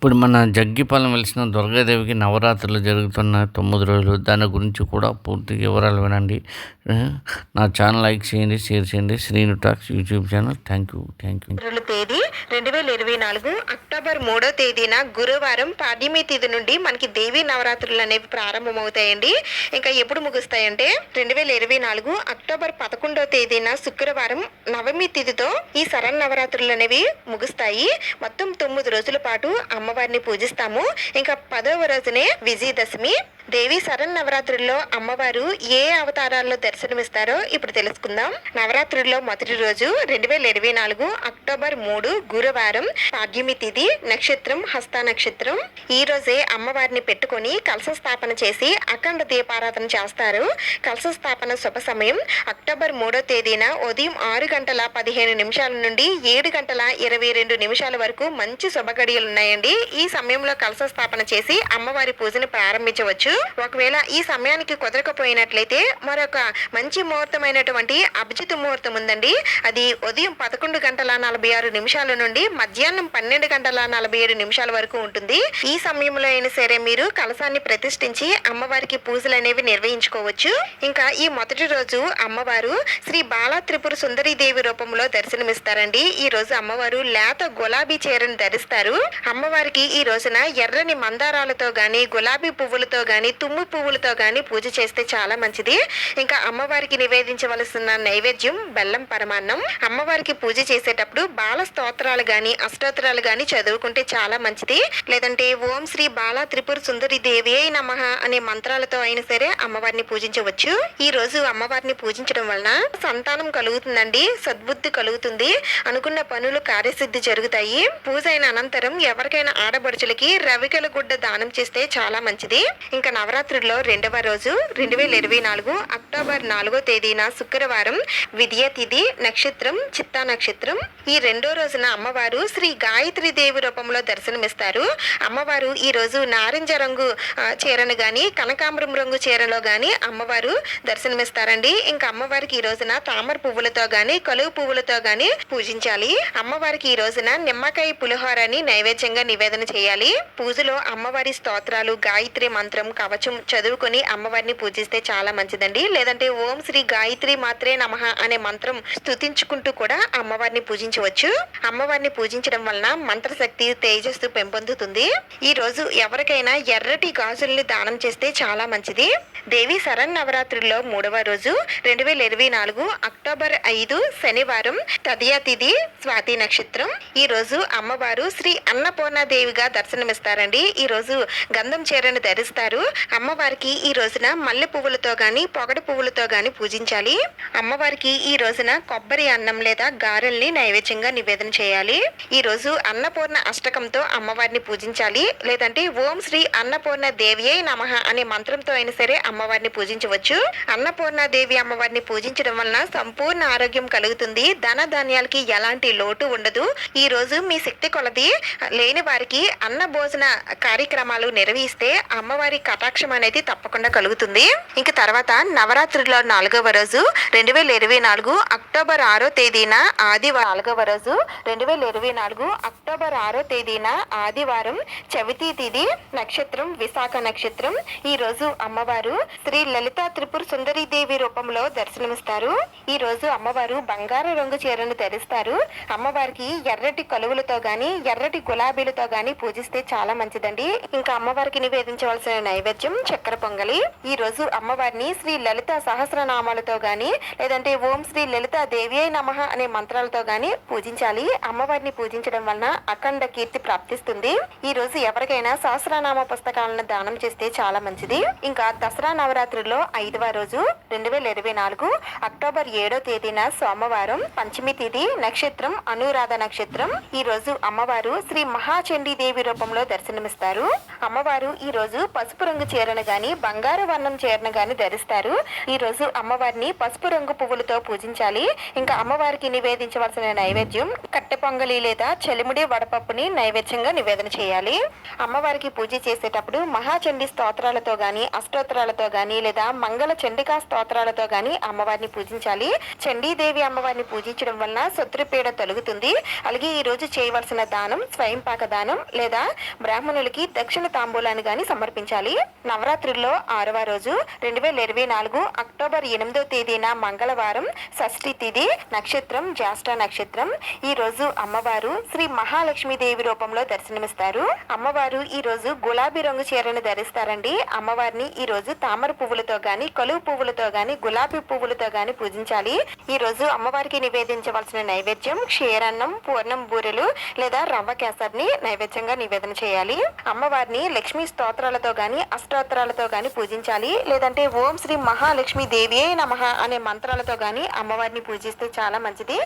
ఇప్పుడు మన జగ్గిపాలెం వెలిసిన దుర్గాదేవికి నవరాత్రులు జరుగుతున్న 9 రోజులు దాని గురించి కూడా పూర్తి వివరాలు వినండి. నా ఛానల్ లైక్ చేయండి, షేర్ చేయండి. Srinu talks YouTube channel. Thank you. తేదీ 2024 అక్టోబర్ 3వ తేదీన గురువారం పాడ్యమి తిథి నుండి మనకి దేవీ నవరాత్రులు అనేవి ప్రారంభమవుతాయండి. ఇంకా ఎప్పుడు ముగుస్తాయంటే 2024 అక్టోబర్ 11వ తేదీన శుక్రవారం నవమి తిథితో ఈ శరన్నవరాత్రులు అనేవి ముగుస్తాయి. మొత్తం 9 రోజుల పాటు అమ్మవారిని పూజిస్తాము. ఇంకా 10వ రోజునే విజయదశమి. దేవి శరన్నవరాత్రుల్లో అమ్మవారు ఏ అవతారాల్లో దర్శనమిస్తారో ఇప్పుడు తెలుసుకుందాం. నవరాత్రుల్లో మొదటి రోజు 2024 అక్టోబర్ 3 గురువారం పాడ్యమి తిథి, నక్షత్రం హస్త నక్షత్రం. ఈ రోజే అమ్మవారిని పెట్టుకొని కలశ స్థాపన చేసి అఖండ దీపారాధన చేస్తారు. కలశ స్థాపన శుభ సమయం అక్టోబర్ 3వ తేదీన ఉదయం 6:15 నుండి 7:22 వరకు మంచి శుభ గడియలు ఉన్నాయండి. ఈ సమయంలో కలశ స్థాపన చేసి అమ్మవారి పూజను ప్రారంభించవచ్చు. ఒకవేళ ఈ సమయానికి కుదరకపోయినట్లయితే మరొక మంచి ముహూర్తమైనటువంటి అభిజిత్ ముహూర్తం ఉందండి. అది ఉదయం 11:46 నుండి మధ్యాహ్నం 12:47 వరకు ఉంటుంది. ఈ సమయంలో అయినా సరే మీరు కలశాన్ని ప్రతిష్ఠించి అమ్మవారికి పూజలు అనేవి నిర్వహించుకోవచ్చు. ఇంకా ఈ మొదటి రోజు అమ్మవారు శ్రీ బాలా త్రిపుర సుందరి దేవి రూపంలో దర్శనమిస్తారండి. ఈ రోజు అమ్మవారు లేత గులాబీ చీరను ధరిస్తారు. అమ్మవారికి ఈ రోజున ఎర్రని మందారాలతో గాని, గులాబీ పువ్వులతో గాని, తుమ్ము పువ్వులతో గాని పూజ చేస్తే చాలా మంచిది. ఇంకా అమ్మవారికి నివేదించవలసిన నైవేద్యం బెల్లం పరమాన్నం. అమ్మవారికి పూజ చేసేటప్పుడు బాల స్తోత్రాలు గాని, అష్టోత్తరాలు గాని చదువుకుంటే చాలా మంచిది. లేదంటే ఓం శ్రీ బాలా త్రిపుర సుందరి దేవి నమః అనే మంత్రాలతో అయినా సరే అమ్మవారిని పూజించవచ్చు. ఈ రోజు అమ్మవారిని పూజించడం వలన సంతానం కలుగుతుందండి, సద్బుద్ధి కలుగుతుంది, అనుకున్న పనులు కార్యసిద్ధి జరుగుతాయి. పూజ అయిన అనంతరం ఎవరికైనా ఆడబడుచులకి రవికెల గుడ్డ దానం చేస్తే చాలా మంచిది. ఇంకా నవరాత్రుల్లో రెండవ రోజు 2024 అక్టోబర్ 4వ తేదీన శుక్రవారం విద్య తిథి, నక్షత్రం చిత్తా నక్షత్రం. ఈ రెండో రోజున అమ్మవారు శ్రీ గాయత్రి దేవి రూపంలో దర్శనమిస్తారు. అమ్మవారు ఈ రోజు నారింజ రంగు చీరను గాని, కనకాంబరం రంగు చీరలో గాని అమ్మవారు దర్శనమిస్తారండి. ఇంకా అమ్మవారికి ఈ రోజున తామర పువ్వులతో గాని, కలువు పువ్వులతో గాని పూజించాలి. అమ్మవారికి ఈ రోజున నిమ్మకాయ పులిహోరని నైవేద్యంగా నివేదన చేయాలి. పూజలో అమ్మవారి స్తోత్రాలు, గాయత్రి మంత్రం, కవచం చదువుకొని అమ్మవారిని పూజిస్తే చాలా మంచిదండి. లేదంటే ఓం శ్రీ గాయత్రి మాత్రే నమః అనే మంత్రం స్తుతించుకుంటూ కూడా అమ్మవారిని పూజించవచ్చు. అమ్మవారిని పూజించడం వలన మంత్రశక్తి, తేజస్సు పెంపొందుతుంది. ఈ రోజు ఎవరికైనా ఎర్రటి గాజుల్ని దానం చేస్తే చాలా మంచిది. దేవి శరన్నవరాత్రుల్లో 3వ రోజు 2024 అక్టోబర్ 5 శనివారం తదియా తిథి, స్వాతి నక్షత్రం. ఈ రోజు అమ్మవారు శ్రీ అన్నపూర్ణాదేవిగా దర్శనమిస్తారండి. ఈ రోజు గంధం చీరను ధరిస్తారు. అమ్మవారికి ఈ రోజున మల్లె పువ్వులతో గాని, పొగడి పువ్వులతో గాని పూజించాలి. అమ్మవారికి ఈ రోజున కొబ్బరి అన్నం లేదా గారెల్ని నైవేద్యంగా నివేదన చేయాలి. ఈ రోజు అన్నపూర్ణ అష్టకంతో అమ్మవారిని పూజించాలి. లేదంటే ఓం శ్రీ అన్నపూర్ణ దేవియే నమః అనే మంత్రంతో అయినా సరే అమ్మవారిని పూజించవచ్చు. అన్నపూర్ణ దేవి అమ్మవారిని పూజించడం వలన సంపూర్ణ ఆరోగ్యం కలుగుతుంది. ధన ధాన్యాలకి ఎలాంటి లోటు ఉండదు. ఈ రోజు మీ శక్తి కొలది లేని వారికి అన్న భోజన కార్యక్రమాలు నిర్వహిస్తే అమ్మవారి కటాక్షం అనేది తప్పకుండా కలుగుతుంది. ఇంక తర్వాత నవరాత్రిలో 4వ రోజు 2024 అక్టోబర్ 6వ తేదీన ఆదివారం 4వ రోజు 2024 అక్టోబర్ 6వ తేదీన ఆదివారం చవితి తిథి, నక్షత్రం విశాఖ నక్షత్రం. ఈ రోజు అమ్మవారు శ్రీ లలితా త్రిపుర సుందరి దేవి రూపంలో దర్శనమిస్తారు. ఈ రోజు అమ్మవారు బంగారు రంగు చీరను ధరిస్తారు. అమ్మవారికి ఎర్రటి కలువులతో గాని, ఎర్రటి గులాబీలతో గాని పూజిస్తే చాలా మంచిదండి. ఇంకా అమ్మవారికి నివేదించవలసిన నైవేద్యం చక్కెర పొంగలి. ఈ రోజు అమ్మవారిని శ్రీ లలిత సహస్రనామాలతో గాని, లేదంటే ఓం శ్రీ లలిత దేవియే నమః అనే మంత్రాలతో గాని పూజించాలి. అమ్మవారిని పూజించడం వలన అఖండ కీర్తి ప్రాప్తిస్తుంది. ఈ రోజు ఎవరికైనా సహస్రనామ పుస్తకాలను దానం చేస్తే చాలా మంచిది. ఇంకా దసరా నవరాత్రుల్లో 5వ రోజు 2024 అక్టోబర్ 7వ తేదీన సోమవారం పంచమి తిథి, నక్షత్రం అనురాధ నక్షత్రం. ఈ రోజు అమ్మవారు శ్రీ మహాచండీ దేవి రూపంలో దర్శనమిస్తారు. అమ్మవారు ఈ రోజు పసుపు రంగు రంగు చీరను గాని బంగారు వర్ణం చీరను గాని ధరిస్తారు. ఈ రోజు అమ్మవారిని పసుపు రంగు పువ్వులతో పూజించాలి. ఇంకా అమ్మవారికి నివేదించవలసిన నైవేద్యం కట్టె పొంగలి లేదా చెలిముడి వడపప్పుని నైవేద్యంగా నివేదన చేయాలి. అమ్మవారికి పూజ చేసేటప్పుడు మహాచండీ స్తోత్రాలతో గాని అష్టోత్తరాలతో గాని లేదా మంగళ చండికా స్తోత్రాలతో గాని అమ్మవారిని పూజించాలి. చండీదేవి అమ్మవారిని పూజించడం వలన శత్రుపీడ తొలగుతుంది. అలాగే ఈ రోజు చేయవలసిన దానం స్వయంపాక దానం లేదా బ్రాహ్మణులకి దక్షిణ తాంబూలాన్ని గాని సమర్పించాలి. నవరాత్రుల్లో 6వ రోజు 2024 అక్టోబర్ 8వ తేదీన మంగళవారం షష్ఠి తిథి నక్షత్రం జ్యేష్ఠ నక్షత్రం. ఈ రోజు అమ్మవారు శ్రీ మహాలక్ష్మీదేవి రూపంలో దర్శనమిస్తారు. అమ్మవారు ఈ రోజు గులాబీ రంగు చీరను ధరిస్తారండి. అమ్మవారిని ఈ రోజు తామర పువ్వులతో గాని కలువు పువ్వులతో గాని గులాబీ పువ్వులతో గాని పూజించాలి. ఈ రోజు అమ్మవారికి నివేదించవలసిన నైవేద్యం క్షీరాన్నం పూర్ణం బూరెలు లేదా రవ్వ కేసరిని నైవేద్యంగా నివేదన చేయాలి. అమ్మవారిని లక్ష్మీ స్తోత్రాలతో గాని అష్టోత్తరాలతో గాని పూజించాలి. లేదంటే ఓం శ్రీ మహాలక్ష్మి దేవియే నమః అనే మంత్రాలతో గాని అమ్మవారిని పూజిస్తే చాలా మంచిది.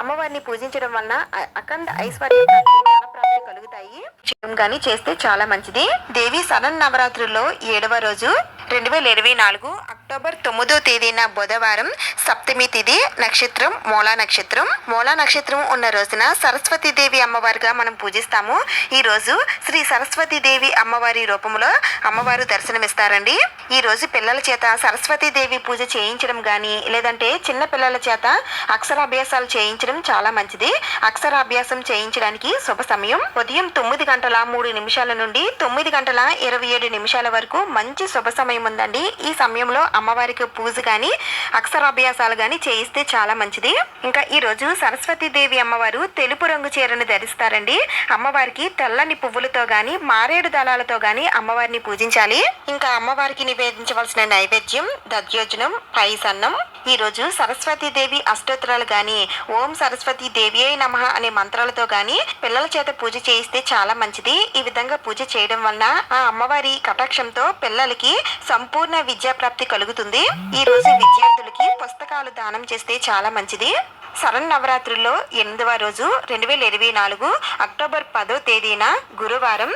అమ్మవారిని పూజించడం వలన అఖండ ఐశ్వర్య ప్రాప్తి ధన ప్రాప్తి కలుగుతాయి. గాని చేస్తే చాలా మంచిది. దేవి శరన్నవరాత్రుల్లో 7వ రోజు 2024 అక్టోబర్ 9వ తేదీన బుధవారం సప్తమి తిథి నక్షత్రం మూలా నక్షత్రం. మూలా నక్షత్రం ఉన్న రోజున సరస్వతీదేవి అమ్మవారిగా మనం పూజిస్తాము. ఈ రోజు శ్రీ సరస్వతీదేవి అమ్మవారి రూపంలో అమ్మవారు దర్శనమిస్తారండి. ఈ రోజు పిల్లల చేత సరస్వతీదేవి పూజ చేయించడం గాని లేదంటే చిన్న పిల్లల చేత అక్షరాభ్యాసాలు చేయించడం చాలా మంచిది. అక్షరాభ్యాసం చేయించడానికి శుభ సమయం ఉదయం 9:03 నుండి 9:27 వరకు మంచి శుభ సమయం ఉందండి. ఈ సమయంలో అమ్మవారికి పూజ గాని అక్షరాభ్యాసాలు గాని చేయిస్తే చాలా మంచిది. ఇంకా ఈ రోజు సరస్వతీదేవి అమ్మవారు తెలుపు రంగు చీరను ధరిస్తారండి. అమ్మవారికి తెల్లని పువ్వులతో గాని మారేడు దళాలతో గాని అమ్మవారిని పూజించాలి. ఇంకా అమ్మవారికి నివేదించవలసిన నైవేద్యం దధ్యోజనం పాయసన్నం. ఈ రోజు సరస్వతీదేవి అష్టోత్తరాలు గాని ఓం సరస్వతీ దేవియే నమః అనే మంత్రాలతో గాని పిల్లల చేత పూజ చేయిస్తే చాలా మంచిది. ఈ విధంగా పూజ చేయడం వలన ఆ అమ్మవారి కటాక్షంతో పిల్లలకి సంపూర్ణ విద్యాప్రాప్తి కలుగుతుంది. ఈ రోజు విద్యార్థులకి పుస్తకాలు దానం చేస్తే చాలా మంచిది. శరన్నవరాత్రుల్లో 8వ రోజు 2024 అక్టోబర్ 10వ తేదీన గురువారం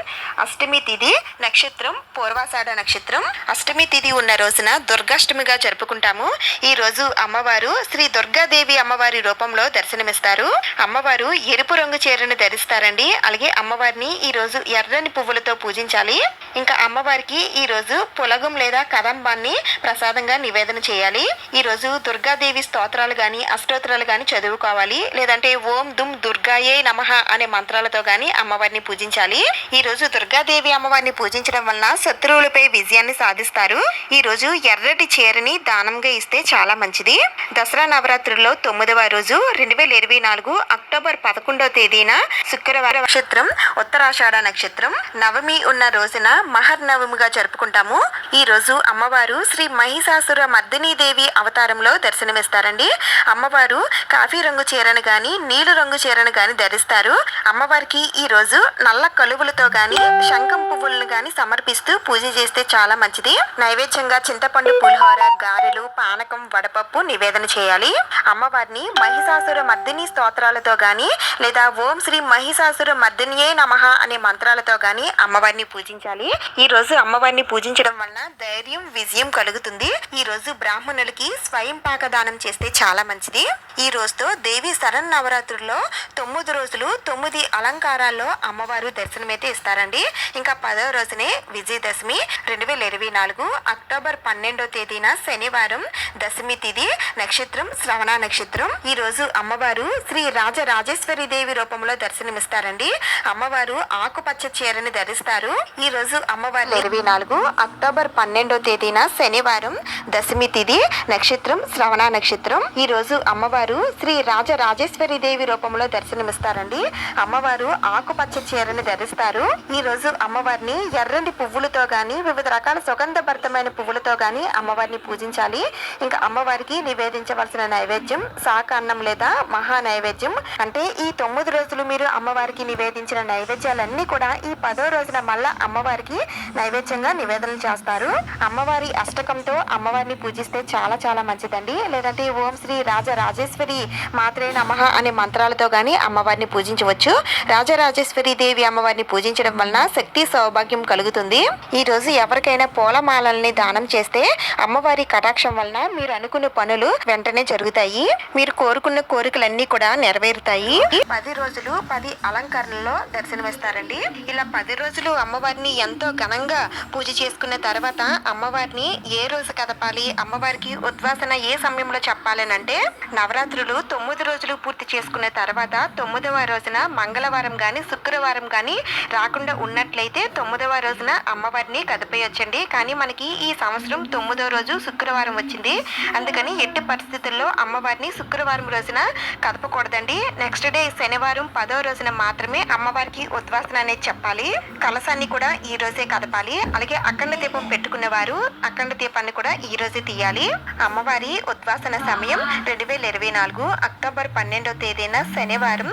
అష్టమి తిథి నక్షత్రం పూర్వాషాఢ నక్షత్రం. అష్టమి తిథి ఉన్న రోజున దుర్గాష్టమిగా జరుపుకుంటాము. ఈ రోజు అమ్మవారు శ్రీ దుర్గాదేవి అమ్మవారి రూపంలో దర్శనమిస్తారు. అమ్మవారు ఎరుపు రంగు చీరను ధరిస్తారండి. అలాగే అమ్మవారిని ఈ రోజు ఎర్రని పువ్వులతో పూజించాలి. ఇంకా అమ్మవారికి ఈ రోజు పులగం లేదా కదంబాన్ని ప్రసాదంగా నివేదన చేయాలి. ఈ రోజు దుర్గాదేవి స్తోత్రాలు గాని అష్టోత్తరాలు గాని చదువుకోవాలి. లేదంటే ఓం దుమ్ దుర్గాయే నమః అనే మంత్రాలతో గాని అమ్మవారిని పూజించాలి. ఈ రోజు దుర్గాదేవి అమ్మవారిని పూజించడం వలన శత్రువులపై విజయాన్ని సాధిస్తారు. ఈ రోజు ఎర్రటి చీరని దానంగా ఇస్తే చాలా మంచిది. దసరా నవరాత్రుల్లో 9వ రోజు 2024 అక్టోబర్ 11వ తేదీన శుక్రవారం నక్షత్రం ఉత్తరాషాఢ నక్షత్రం. నవమి ఉన్న రోజున మహర్నవమిగా జరుపుకుంటాము. ఈ రోజు అమ్మవారు శ్రీ మహిషాసుర మర్దినీ దేవి అవతారంలో దర్శనమిస్తారండి. అమ్మవారు కాఫీ రంగు చీరను గాని నీలి రంగు చీరను గాని ధరిస్తారు. అమ్మవారికి ఈ రోజు నల్ల కలువులతో గాని శంఖం పువ్వులను గాని సమర్పిస్తూ పూజ చేస్తే చాలా మంచిది. నైవేద్యంగా చింతపండు పులిహోర గారెలు పానకం వడపప్పు నివేదన చేయాలి. అమ్మవారిని మహిషాసుర మర్దిని స్తోత్రాలతో గాని లేదా ఓం శ్రీ మహిషాసుర మర్దినియే నమః అనే మంత్రాలతో గాని అమ్మవారిని పూజించాలి. ఈ రోజు అమ్మవారిని పూజించడం వలన ధైర్యం విజయం కలుగుతుంది. ఈ రోజు బ్రాహ్మణులకి స్వయం పాక దానం చేస్తే చాలా మంచిది. ఈ రోజుతో దేవి శరన్నవరాత్రుల్లో 9 రోజులు 9 అలంకారాల్లో అమ్మవారు దర్శనమైతే ఇస్తారండి. ఇంకా 10వ రోజునే విజయదశమి 2024 అక్టోబర్ 12వ తేదీన శనివారం దశమి తిథి నక్షత్రం శ్రవణ నక్షత్రం. ఈ రోజు అమ్మవారు శ్రీ రాజరాజేశ్వరి దేవి రూపంలో దర్శనమిస్తారండి. అమ్మవారు ఆకుపచ్చ చీరని ధరిస్తారు. ఈ రోజు అమ్మవారు 24 అక్టోబర్ 12వ తేదీన శనివారం దశమి తిథి నక్షత్రం శ్రవణ నక్షత్రం. ఈ రోజు అమ్మవారు శ్రీ రాజరాజేశ్వరి దేవి రూపంలో దర్శనమిస్తారండి. అమ్మవారు ఆకుపచ్చ చీరని ధరిస్తారు. ఈ రోజు అమ్మవారిని ఎర్రని పువ్వులతో గాని వివిధ రకాల సుగంధభరితమైన పువ్వులతో గాని అమ్మవారిని పూజించాలి. ఇంకా అమ్మవారికి నివేదించవలసిన నైవేద్యం శాకాన్నం లేదా మహా నైవేద్యం. అంటే ఈ 9 రోజులు మీరు అమ్మవారికి నివేదించిన నైవేద్యాలన్నీ కూడా ఈ 10వ రోజున మళ్ళా అమ్మవారికి అమ్మవారికి నైవేద్యంగా నివేదనలు చేస్తారు. అమ్మవారి అష్టకంతో అమ్మవారిని పూజిస్తే చాలా చాలా మంచిదండి. లేదంటే ఓం శ్రీ రాజరాజేశ్వరి మాత్రే నమః అనే మంత్రాలతో గాని అమ్మవారిని పూజించవచ్చు. రాజరాజేశ్వరి దేవి అమ్మవారిని పూజించడం వలన శక్తి సౌభాగ్యం కలుగుతుంది. ఈ రోజు ఎవరికైనా పూలమాలల్ని దానం చేస్తే అమ్మవారి కటాక్షం వలన మీరు అనుకున్న పనులు వెంటనే జరుగుతాయి. మీరు కోరుకున్న కోరికలన్నీ కూడా నెరవేరుతాయి. 10 రోజులు 10 అలంకరణలో దర్శనమిస్తారండి. ఇలా 10 రోజులు అమ్మవారిని ఎంతో ఘనంగా పూజ చేసుకున్న తర్వాత అమ్మవారిని ఏ రోజు కదపాలి, అమ్మవారికి ఉద్వాసన ఏ సమయంలో చెప్పాలనంటే నవరాత్రులు 9 రోజులు పూర్తి చేసుకున్న తర్వాత 9వ రోజున మంగళవారం గాని శుక్రవారం గాని రాకుండా ఉన్నట్లయితే 9వ రోజున అమ్మవారిని కదిపేయొచ్చండి. కానీ మనకి ఈ సంవత్సరం 9వ రోజు శుక్రవారం వచ్చింది. అందుకని ఎట్టి పరిస్థితుల్లో అమ్మవారిని శుక్రవారం రోజున కదపకూడదండి. నెక్స్ట్ డే శనివారం 10వ రోజున మాత్రమే అమ్మవారికి ఉద్వాసన అనేది చెప్పాలి. కలశాన్ని కూడా ఈ రోజే కదపాలి. అలాగే అఖండ దీపం పెట్టుకున్న వారు అఖండ దీపాన్ని కూడా ఈ రోజే తీయాలి. అమ్మవారి ఉద్వాసన సమయం 2024 అక్టోబర్ 12వ తేదీన శనివారం